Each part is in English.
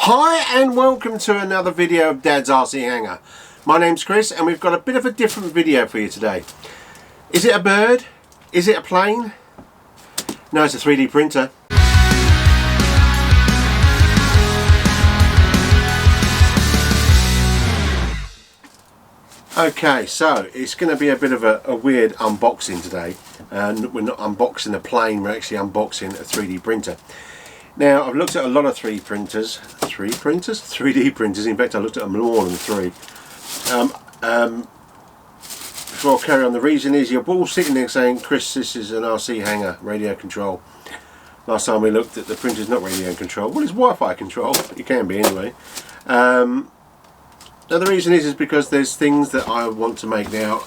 Hi and welcome to another video of Dad's RC Hanger. My name's Chris and we've got a bit of a different video for you today. Is it a bird? Is it a plane? No, it's a 3D printer. Okay, so it's going to be a bit of a weird unboxing today. We're not unboxing a plane, we're actually unboxing a 3D printer. Now, I've looked at a lot of 3D printers. In fact, I looked at more than three. Before I carry on, the reason is you're all sitting there saying, Chris, this is an RC hanger, radio control. Last time we looked at the printer's not radio control. Well, it's Wi-Fi control. It can be anyway. Now, the reason is because there's things that I want to make now.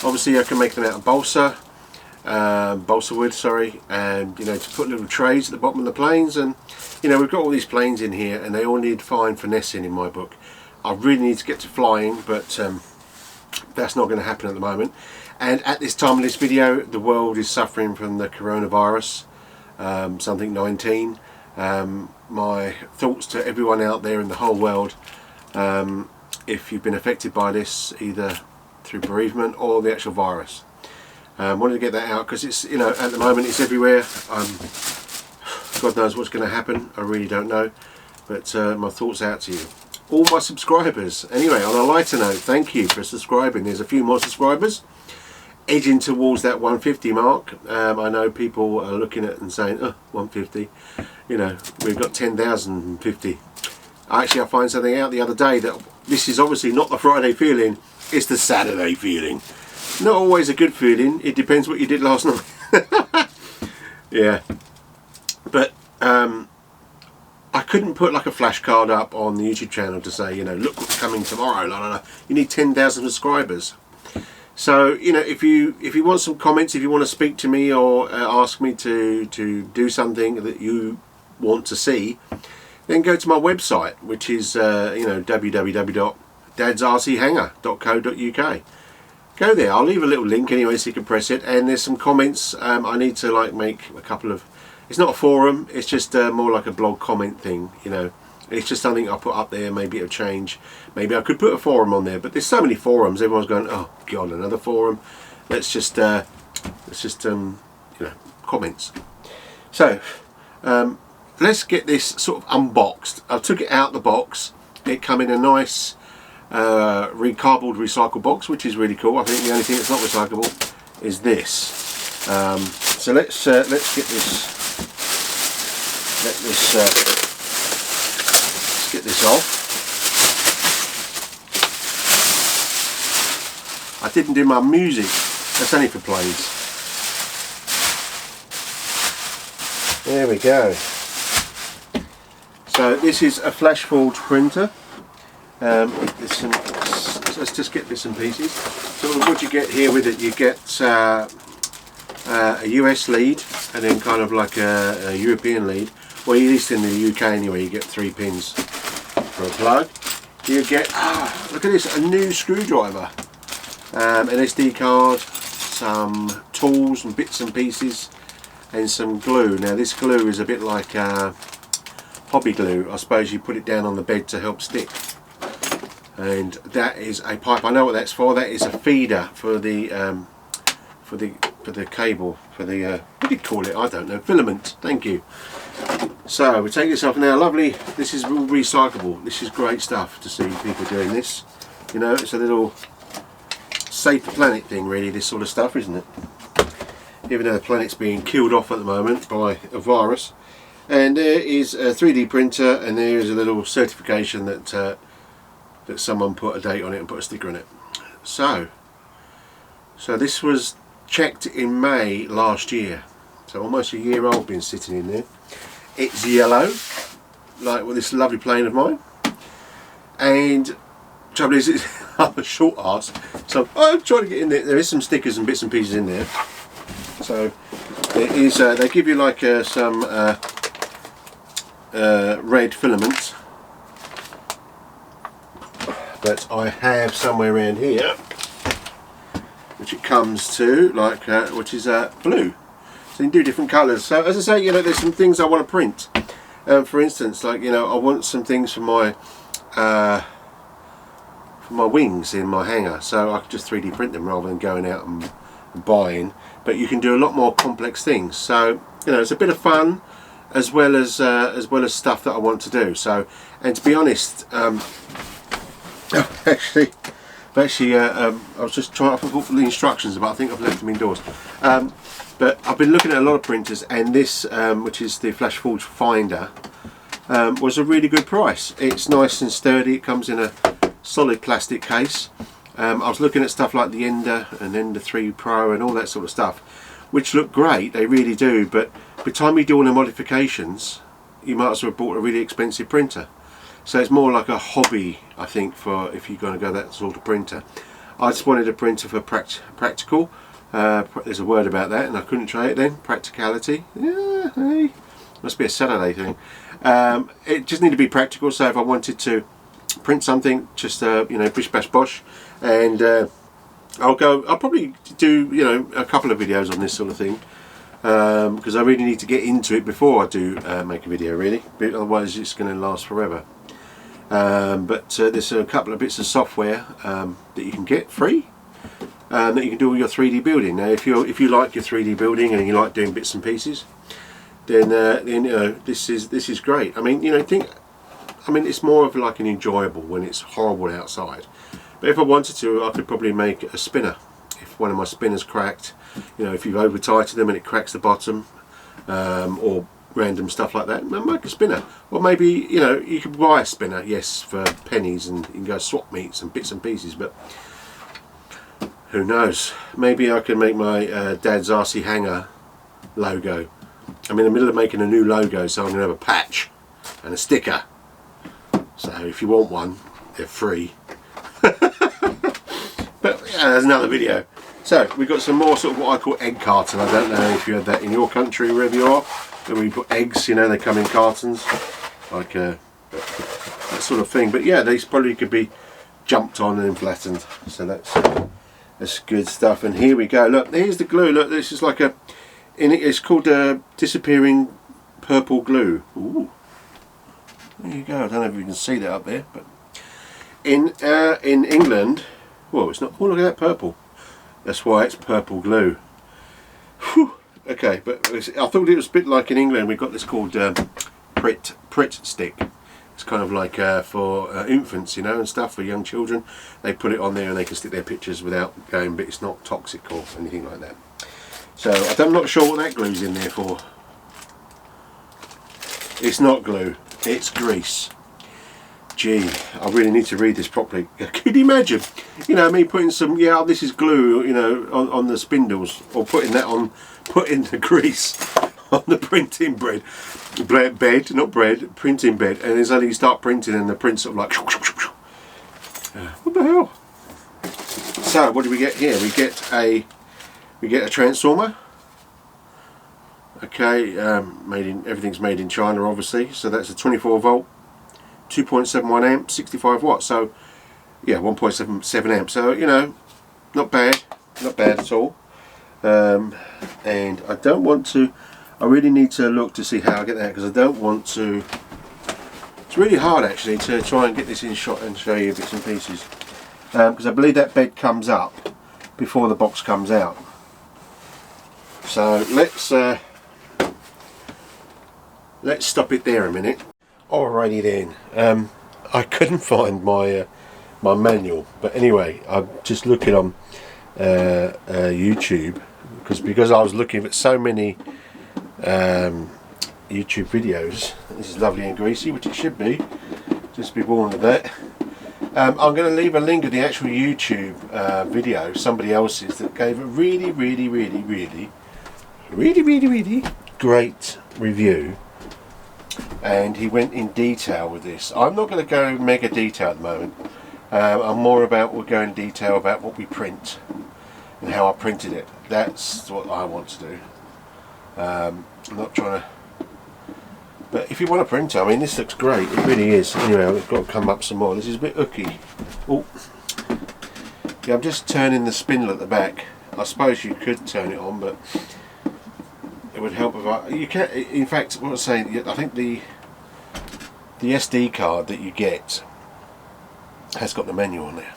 Obviously, I can make them out of balsa wood, sorry, and you know, to put little trays at the bottom of the planes. And you know, we've got all these planes in here and they all need fine finessing in my book. I really need to get to flying, but that's not going to happen at the moment. And at this time of this video, the world is suffering from the coronavirus, something 19. My thoughts to everyone out there in the whole world, if you've been affected by this, either through bereavement or the actual virus. Wanted to get that out because it's, you know, at the moment it's everywhere. God knows what's going to happen. I really don't know, but my thoughts out to you, all my subscribers. Anyway, on a lighter note, thank you for subscribing. There's a few more subscribers edging towards that 150 mark. I know people are looking at and saying, oh, 150, you know, we've got 10,050. Actually, I find something out the other day that this is obviously not the Friday feeling, it's the Saturday feeling. Not always a good feeling, it depends what you did last night. Yeah, but I couldn't put like a flash card up on the YouTube channel to say, you know, look what's coming tomorrow, la la la. You need 10,000 subscribers. So, you know, if you want some comments, if you want to speak to me or ask me to do something that you want to see, then go to my website, which is you know, www.dadsrchanger.co.uk. Go there. I'll leave a little link anyway so you can press it, and there's some comments. I need to like make a couple of, it's not a forum, it's just more like a blog comment thing, you know. It's just something I'll put up there. Maybe it'll change. Maybe I could put a forum on there, but there's so many forums, everyone's going, oh god, another forum. Let's just you know, comments. So let's get this sort of unboxed. I took it out the box. It come in a nice cardboard recycle box, which is really cool. I think the only thing that's not recyclable is this. So let's get this. Let's get this off. I didn't do my music. That's only for planes. There we go. So this is a Flashforge printer. Let's just get bits and pieces. So what you get here with it, you get a US lead and then kind of like a European lead. Well, at least in the UK anyway, you get 3 pins for a plug. You get, look at this, a new screwdriver, an SD card, some tools and bits and pieces, and some glue. Now this glue is a bit like hobby glue. I suppose you put it down on the bed to help stick. And that is a pipe. I know what that's for. That is a feeder for the cable, for the what do you call it? I don't know. Filament. Thank you. So we take this off now. Lovely. This is all recyclable. This is great stuff to see people doing this. You know, it's a little save the planet thing, really. This sort of stuff, isn't it? Even though the planet's being killed off at the moment by a virus. And there is a 3D printer, and there is a little certification that that someone put a date on it and put a sticker on it. So this was checked in May last year, so almost a year old, been sitting in there. It's yellow, like with this lovely plane of mine, and trouble is I'm a short arse, so I'm trying to get in there. There is some stickers and bits and pieces in there. So there is they give you like some red filament, but I have somewhere around here which it comes to, like which is blue. So you can do different colours. So as I say, you know, there's some things I want to print, For instance, like, you know, I want some things for my wings in my hanger, so I could just 3D print them rather than going out and buying. But you can do a lot more complex things, so you know, it's a bit of fun as well as stuff that I want to do. So, and to be honest, actually, I was just trying to put the instructions, but I think I've left them indoors. But I've been looking at a lot of printers, and this, which is the Flashforge Finder, was a really good price. It's nice and sturdy. It comes in a solid plastic case. I was looking at stuff like the Ender and Ender 3 Pro and all that sort of stuff, which look great, they really do, but by the time you do all the modifications, you might as well have bought a really expensive printer. So it's more like a hobby, I think, for if you're going to go that sort of printer. I just wanted a printer for practical. There's a word about that, and I couldn't try it then. Practicality. Yeah, hey, must be a Saturday thing. It just needed to be practical. So if I wanted to print something, just you know, bish bash bosh, and I'll probably do, you know, a couple of videos on this sort of thing, because I really need to get into it before I do make a video, really. Otherwise, it's going to last forever. But there's a couple of bits of software that you can get free, that you can do all your 3D building. Now, if you like your 3D building and you like doing bits and pieces, then you know, this is great. I mean, you know, it's more of like an enjoyable when it's horrible outside. But if I wanted to, I could probably make a spinner. If one of my spinners cracked, you know, if you've over tightened them and it cracks the bottom, or random stuff like that, make a spinner. Or maybe, you know, you could buy a spinner, yes, for pennies, and you can go swap meets and bits and pieces, but who knows, maybe I can make my dad's RC hanger logo. I'm in the middle of making a new logo, so I'm going to have a patch and a sticker, so if you want one, they're free. But there's another video. So we've got some more sort of what I call egg carton. I don't know if you had that in your country, wherever you are, when we put eggs, you know, they come in cartons, like that sort of thing. But yeah, these probably could be jumped on and flattened, so that's good stuff. And here we go, look, here's the glue. Look, this is like it's called disappearing purple glue. Ooh, there you go. I don't know if you can see that up there, but in England, whoa, it's not, oh, look at that purple. That's why it's purple glue. Whew. Okay, but I thought it was a bit like in England, we've got this called Pritt stick. It's kind of like for infants, you know, and stuff, for young children. They put it on there and they can stick their pictures without going, but it's not toxic or anything like that. So I'm not sure what that glue's in there for. It's not glue, it's grease. Gee, I really need to read this properly. Could you imagine, you know, me putting some, yeah, this is glue, you know, on the spindles, or putting the grease on the printing bed, not bread, printing bed, and then suddenly you start printing and the print sort of like, what the hell? So what do we get here? We get a transformer. Okay, everything's made in China, obviously. So that's a 24 volt. 2.71 amp, 65 watts, so yeah, 1.77 amp, so you know, not bad at all. And I don't want to, I really need to look to see how I get that, because I don't want to, it's really hard actually to try and get this in shot and show you bits and pieces, because I believe that bed comes up before the box comes out. So let's stop it there a minute. Alrighty then, I couldn't find my manual, but anyway, I'm just looking on YouTube, because I was looking at so many YouTube videos. This is lovely and greasy, which it should be, just be warned of that. I'm going to leave a link of the actual YouTube video, somebody else's, that gave a really great review. And he went in detail with this. I'm not going to go mega detail at the moment. I'm more about, we'll go in detail about what we print and how I printed it. That's what I want to do. I'm not trying to, but if you want a printer, I mean, this looks great, it really is. Anyway, I've got to come up some more. This is a bit hooky. Oh, yeah, I'm just turning the spindle at the back. I suppose you could turn it on, but it would help if you can. In fact, what I was saying, I think the the SD card that you get has got the manual on there.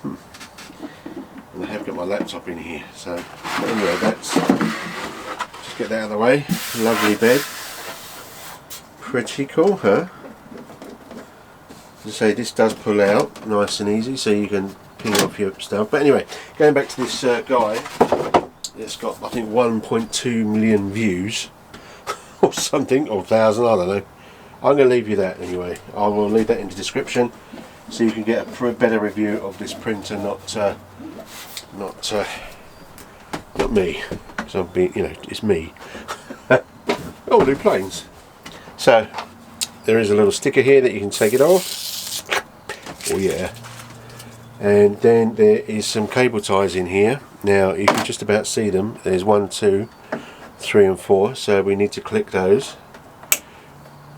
And I have got my laptop in here, so anyway, that's, just get that out of the way. Lovely bed, pretty cool, huh? As I say, this does pull out nice and easy, so you can ping off your stuff. But anyway, going back to this guy, it's got, I think, 1.2 million views or something, or 1,000, I don't know. I'm going to leave you that anyway. I will leave that in the description so you can get a better review of this printer, not me, because I'm being, you know, it's me. Oh, new planes. So there is a little sticker here that you can take it off. Oh yeah. And then there is some cable ties in here. Now you can just about see them. There's 1, 2, 3 and 4, so we need to click those.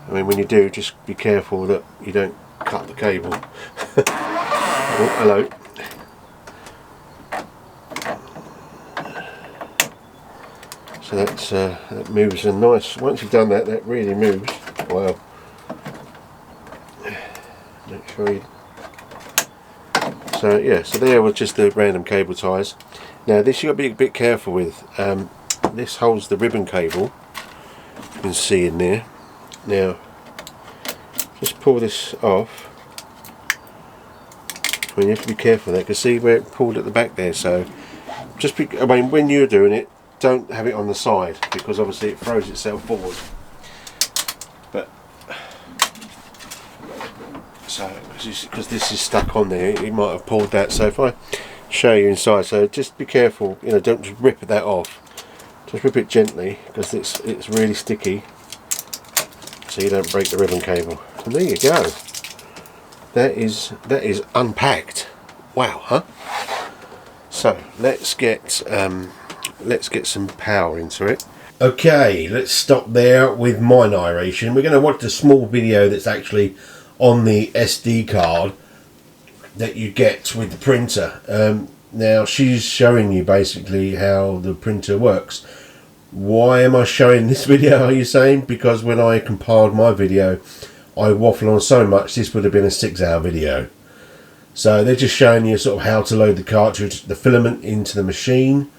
I mean, when you do, just be careful that you don't cut the cable. Oh, hello. So that's that moves a nice. Once you've done that, that really moves. Wow. Make sure you. So yeah, so there was just the random cable ties. Now this you got to be a bit careful with. This holds the ribbon cable. You can see in there. Now, just pull this off. I mean, you have to be careful there, because see where it pulled at the back there. So, just be. I mean, when you're doing it, don't have it on the side, because obviously it throws itself forward. But so, because this is stuck on there, it might have pulled that. So if I show you inside, so just be careful. You know, don't just rip that off. Just rip it gently, because it's really sticky, so you don't break the ribbon cable. And there you go. That is unpacked. Wow, huh? So let's get some power into it. Okay, let's stop there with my narration. We're going to watch a small video that's actually on the SD card that you get with the printer. Now she's showing you basically how the printer works. Why am I showing this video, are you saying? Because when I compiled my video, I waffle on so much, this would have been a 6-hour video. So they're just showing you sort of how to load the cartridge, the filament into the machine.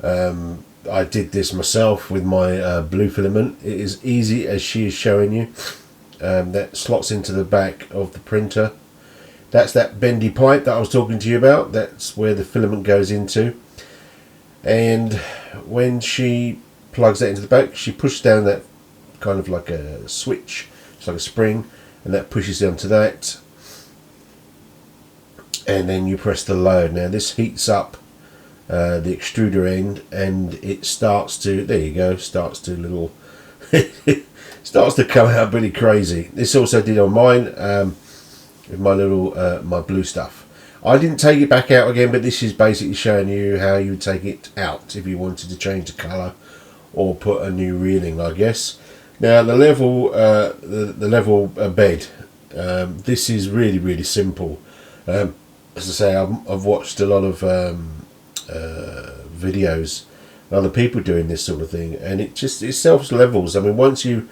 I did this myself with my blue filament. It is easy as she is showing you. That slots into the back of the printer. That's that bendy pipe that I was talking to you about. That's where the filament goes into. And when she plugs that into the back, she pushes down that kind of like a switch. It's like a spring, and that pushes down to that. And then you press the load. Now this heats up the extruder end, and it starts to, there you go, starts to little starts to come out pretty crazy. This also did on mine with my little my blue stuff. I didn't take it back out again, but this is basically showing you how you would take it out if you wanted to change the colour or put a new reeling, I guess. Now the level the level bed, this is really simple. As I say, I've watched a lot of videos, other people doing this sort of thing, and it self levels. I mean, once you,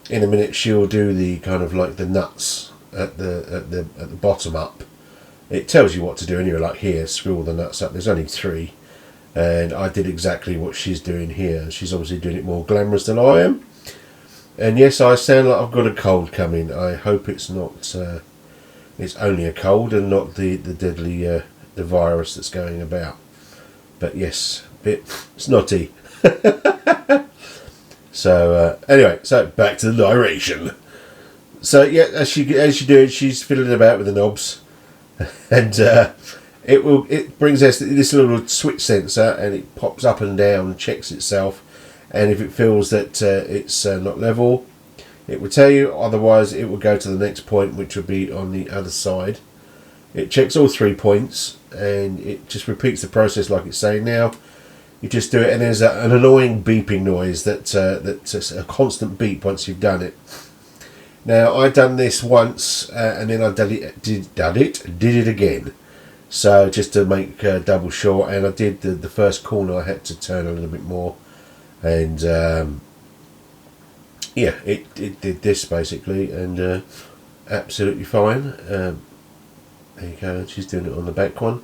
in a minute, she'll do the kind of like the nuts at the bottom up. It tells you what to do anyway. Like here, screw all the nuts up. There's only 3, and I did exactly what she's doing here. She's obviously doing it more glamorous than I am. And yes, I sound like I've got a cold coming. I hope it's not. It's only a cold and not the deadly the virus that's going about. But yes, a bit snotty. So anyway, so back to the narration. So yeah, as you do it, she's fiddling about with the knobs, and it brings us this little switch sensor, and it pops up and down, checks itself, and if it feels that it's not level, it will tell you. Otherwise, it will go to the next point, which will be on the other side. It checks all 3 points, and it just repeats the process like it's saying now. You just do it, and there's an annoying beeping noise that's a constant beep once you've done it. Now I done this once, and then I did it again. So just to make double sure, and I did the first corner. I had to turn a little bit more, and yeah, it did this basically, and absolutely fine. There you go, she's doing it on the back one.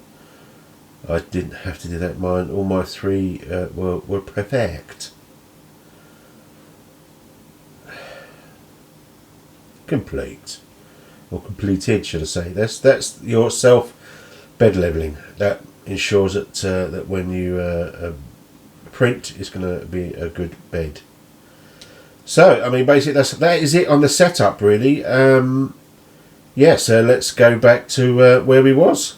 I didn't have to do that. All my three were perfect. Complete, or completed, should I say? That's your self bed leveling. That ensures that that when you print, it's going to be a good bed. So, I mean, basically that is it on the setup, really. Yeah, so let's go back to where we was.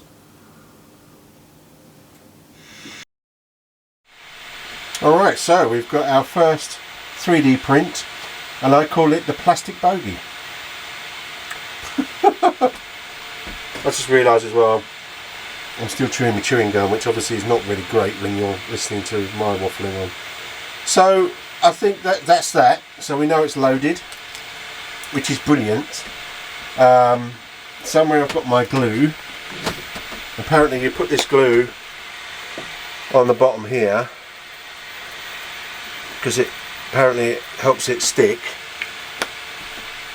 Alright, so we've got our first 3D print, and I call it the plastic bogey. I just realised as well, I'm still chewing my chewing gum, which obviously is not really great when you're listening to my waffling on. So I think that's that. So we know it's loaded, which is brilliant. Somewhere I've got my glue. Apparently you put this glue on the bottom here because it apparently helps it stick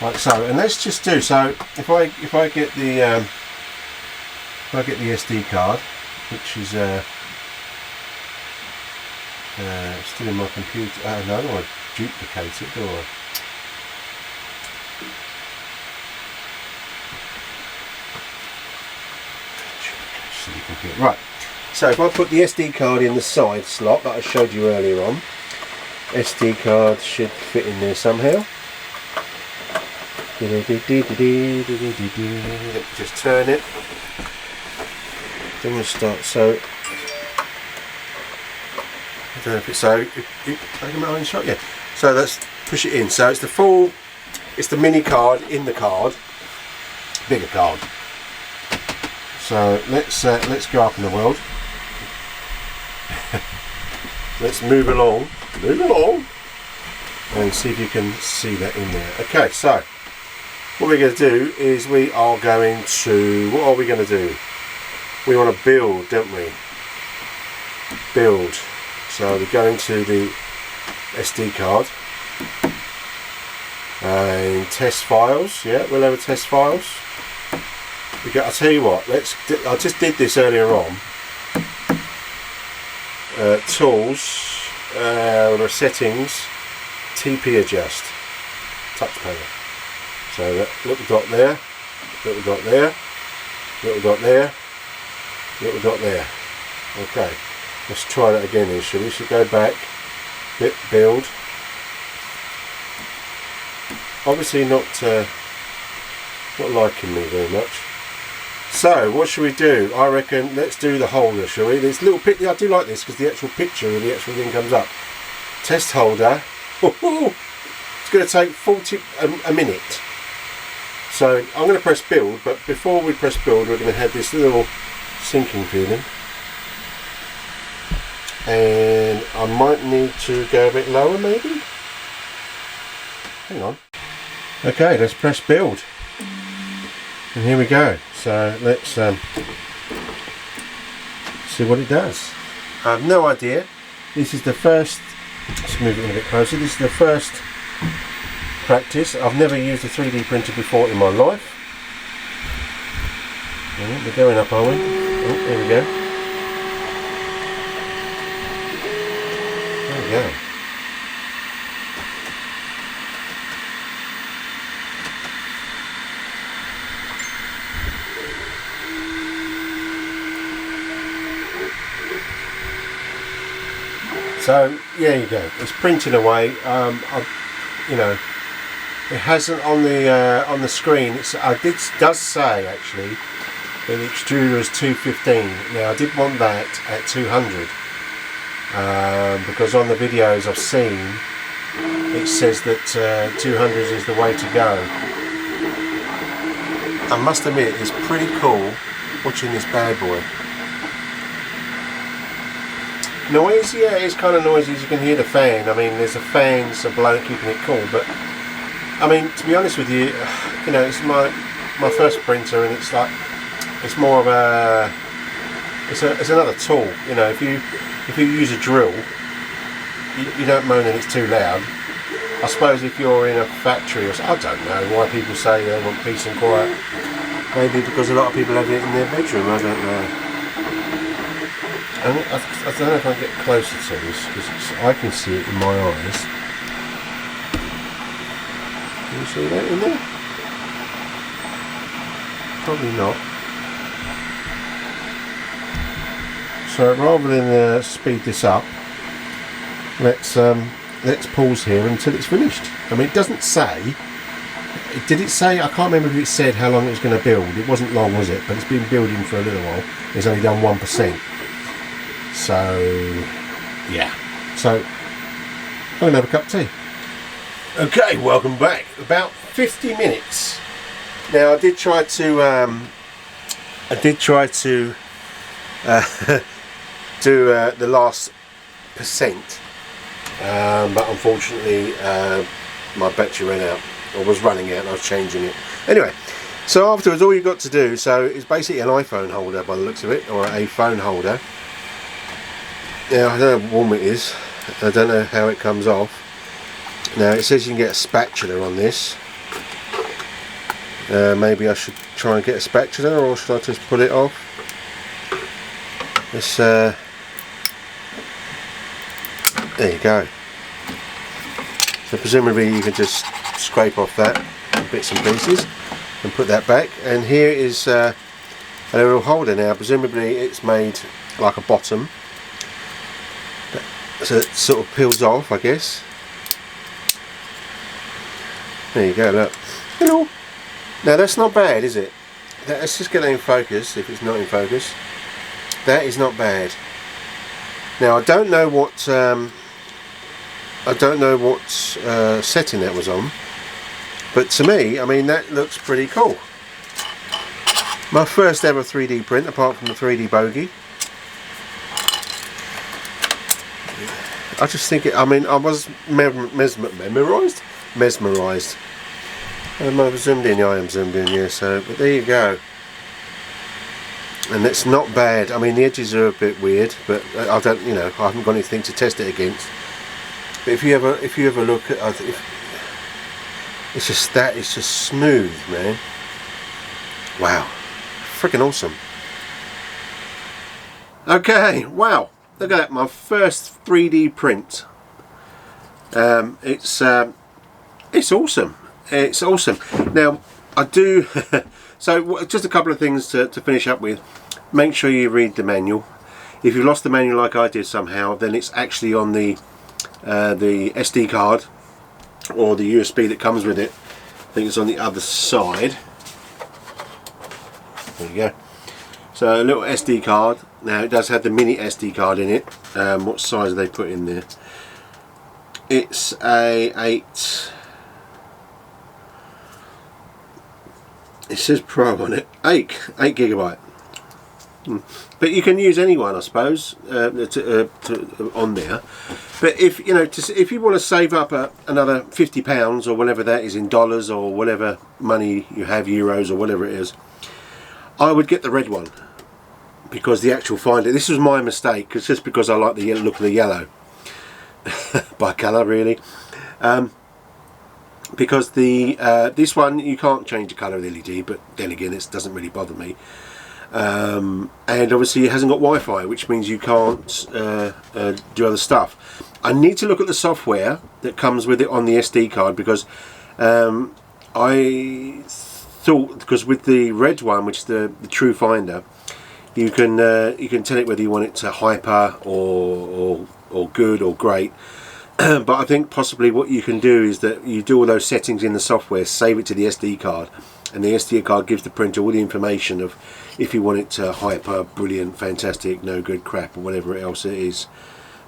like so. And let's just do so. If I get the SD card, which is still in my computer. No, I duplicate it, or silly computer. Right. So if I put the SD card in the side slot that I showed you earlier on, SD card should fit in there somehow. Just turn it. Then we'll start. So I don't know if it's so. I shot, yeah. So let's push it in. So it's the full. It's the mini card in the card, bigger card. So let's go up in the world. Let's move along, and see if you can see that in there. Okay, so what we're going to do is we are going to. What are we going to do? We want to build, don't we? Build. So we go into the SD card and test files. Yeah, we'll have a test files. I'll tell you what. I just did this earlier on. Tools, settings, TP adjust, touch panel. So that little dot there, little dot there, little dot there, little dot there. Okay, let's try that again then, shall we? Should go back, build. Obviously not liking me very much. So what should we do? I reckon let's do the holder, shall we? This little picture, I do like this because the actual picture of the actual thing comes up. Test holder. It's going to take a minute. So I'm going to press build, but before we press build, we're going to have this little sinking feeling. And I might need to go a bit lower, maybe. Hang on. Okay, let's press build. And here we go. So let's see what it does. I have no idea. This is the first. Let's move it in a bit closer. This is the first practice. I've never used a 3D printer before in my life. We're going up, are we? Oh, there we go. There we go. So there you go. It's printing away. You know, it hasn't on the screen. It does say actually that the extruder is 215. Now I did want that at 200 because on the videos I've seen it says that 200 is the way to go. I must admit it's pretty cool watching this bad boy. Noise, yeah, it's kind of noisy as you can hear the fan. I mean, there's a fan, so blowing, keeping it cool. But I mean, to be honest with you, you know, it's my first printer, and it's like it's more of a it's another tool. You know, if you use a drill, you don't moan that it's too loud. I suppose if you're in a factory or I don't know why people say they want peace and quiet. Maybe because a lot of people have it in their bedroom, I don't know. And I don't know if I can get closer to this because I can see it in my eyes. Can you see that in there? Probably not. So rather than speed this up, let's pause here until it's finished. I mean, it doesn't say. Did it say? I can't remember if it said how long it was going to build. It wasn't long, was it? But it's been building for a little while. It's only done 1%. So yeah. So I'm gonna have a cup of tea. Okay, welcome back. About 50 minutes. Now I did try to do the last percent, but unfortunately my battery ran out, or was running out, and I was changing it. Anyway, so afterwards all you've got to do, so it's basically an iPhone holder by the looks of it, or a phone holder. Now I don't know how warm it is, I don't know how it comes off. Now it says you can get a spatula on this. Maybe I should try and get a spatula, or should I just pull it off? Let's, there you go. So presumably you can just scrape off that in bits and pieces and put that back. And here is a little holder now. Presumably it's made like a bottom, so it sort of peels off, I guess. There you go, look. Hello. Now that's not bad, is it? Let's just get that in focus, if it's not in focus. That is not bad. Now I don't know what setting that was on, but to me, I mean, that looks pretty cool. My first ever 3D print, apart from the 3D bogey. I just think I mean, I was mesmerised. I've zoomed in, yeah, I am zoomed in, yeah, so, but there you go. And it's not bad. I mean, the edges are a bit weird, but I don't, you know, I haven't got anything to test it against. But if you ever look at, it's just that, it's just smooth, man. Wow, freaking awesome. Okay, wow, look at that, my first 3D print. It's awesome. It's awesome. Now I do so just a couple of things to finish up with. Make sure you read the manual. If you've lost the manual like I did somehow, then it's actually on the SD card or the USB that comes with it. I think it's on the other side. There you go. So a little SD card. Now it does have the mini SD card in it. What size have they put in there? It's a 8. It says Pro on it. 8 gigabyte. But you can use any one, I suppose, on there. But if you know, if you want to save up another £50 or whatever that is in dollars or whatever money you have, euros or whatever it is, I would get the red one, because the actual Finder. This was my mistake, because just because I like the look of the yellow by colour, really. Because the this one you can't change the colour of the LED, but then again it doesn't really bother me, and obviously it hasn't got Wi-Fi, which means you can't do other stuff. I need to look at the software that comes with it on the SD card, because I thought, because with the red one, which is the True Finder, you can tell it whether you want it to hyper or good or great. But I think possibly what you can do is that you do all those settings in the software, save it to the SD card, and the SD card gives the printer all the information of if you want it to hyper, brilliant, fantastic, no good, crap, or whatever else it is.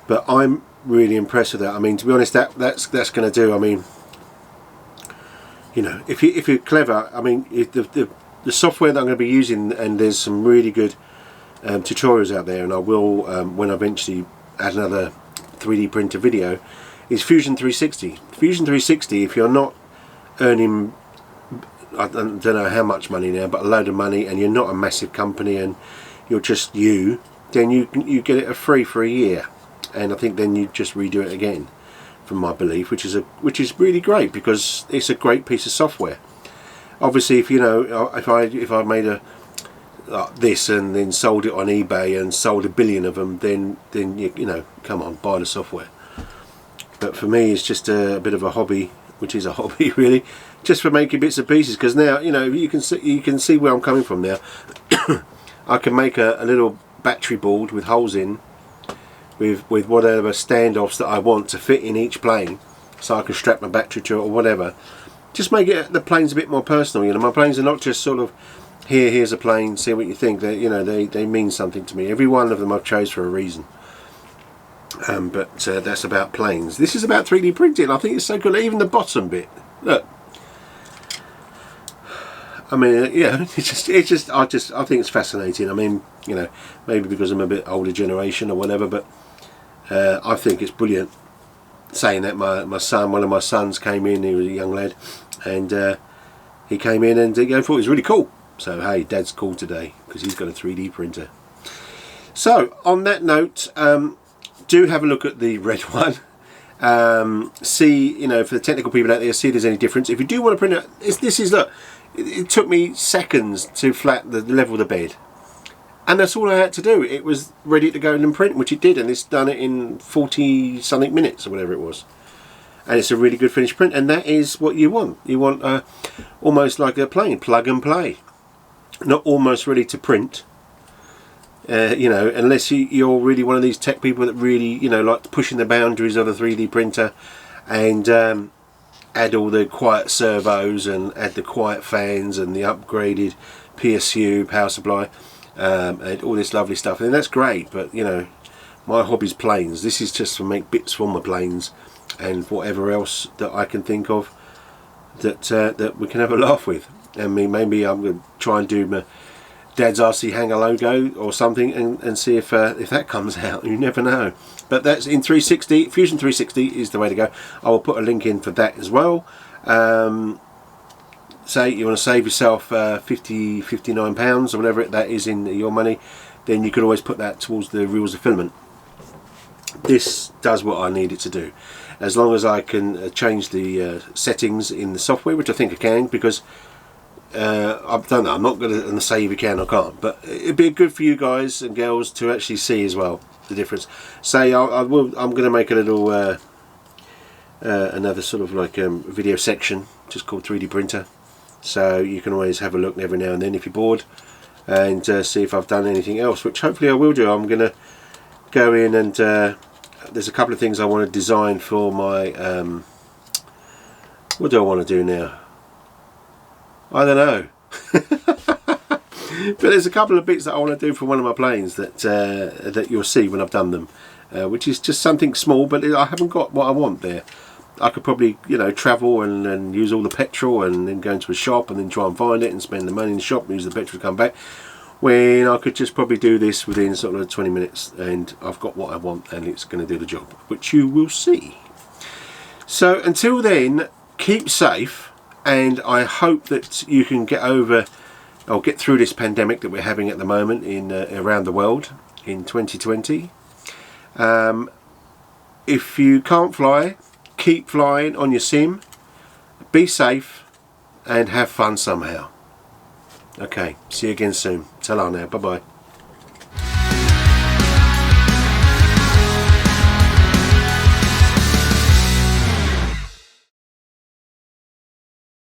But I'm really impressed with that. I mean, to be honest, that's going to do. I mean, you know, if you're clever, I mean, if the software that I'm going to be using, and there's some really good tutorials out there, and I will when I eventually add another 3D printer video, is Fusion 360. Fusion 360, if you're not earning, I don't know how much money now, but a load of money, and you're not a massive company and you're just you, then you get it free for a year, and I think then you just redo it again from my belief, which is really great, because it's a great piece of software. Obviously, if you know, if I made a this and then sold it on eBay and sold 1 billion of them, then you know, come on, buy the software. But for me, it's just a bit of a hobby, which is a hobby really, just for making bits and pieces. Because now, you know, you can see where I'm coming from now. I can make a little battery board with holes in, with whatever standoffs that I want to fit in each plane, so I can strap my battery to it or whatever. Just make the planes a bit more personal. You know, my planes are not just sort of here's a plane, see what you think. You know, they mean something to me. Every one of them I've chose for a reason. But that's about planes. This is about 3D printing. I think it's so cool. Even the bottom bit, look. I mean, yeah, I think it's fascinating. I mean, you know, maybe because I'm a bit older generation or whatever, but I think it's brilliant. Saying that, my son, one of my sons came in. He was a young lad, and he came in and I thought it was really cool. So hey, Dad's cool today because he's got a 3D printer. So on that note, do have a look at the red one. See, you know, for the technical people out there, see if there's any difference. If you do want to print it, this is, look, it took me seconds to flat the level of the bed, and that's all I had to do. It was ready to go and print, which it did, and it's done it in 40 something minutes or whatever it was. And it's a really good finished print, and that is what you want. You want almost like a plane, plug and play, not almost ready to print. You know, unless you're really one of these tech people that really, you know, like pushing the boundaries of a 3D printer, and add all the quiet servos and add the quiet fans and the upgraded PSU power supply, and all this lovely stuff. And that's great, but you know, my hobby's planes. This is just to make bits for my planes and whatever else that I can think of that that we can have a laugh with. I mean, maybe I'm going to try and do my Dad's RC Hanger logo or something, and see if that comes out. You never know. But that's in 360. Fusion 360 is the way to go. I will put a link in for that as well. Say you want to save yourself £59 or whatever that is in your money, then you could always put that towards the reels of filament. This does what I need it to do, as long as I can change the settings in the software, which I think I can, because I don't know, I'm not going to say if you can or can't, but it'd be good for you guys and girls to actually see as well the difference. Say I'm going to make a little another sort of like video section just called 3D printer, so you can always have a look every now and then if you're bored, and see if I've done anything else, which hopefully I will do. I'm going to go in and there's a couple of things I want to design for my what do I want to do now? I don't know. But there's a couple of bits that I want to do for one of my planes that that you'll see when I've done them, which is just something small, but I haven't got what I want there. I could probably, you know, travel and use all the petrol and then go into a shop and then try and find it and spend the money in the shop and use the petrol to come back, when I could just probably do this within sort of 20 minutes and I've got what I want and it's going to do the job, which you will see. So until then, keep safe. And I hope that you can get over or get through this pandemic that we're having at the moment in around the world in 2020. If you can't fly, keep flying on your sim. Be safe and have fun somehow. Okay, see you again soon. Ta-ra now. Bye-bye.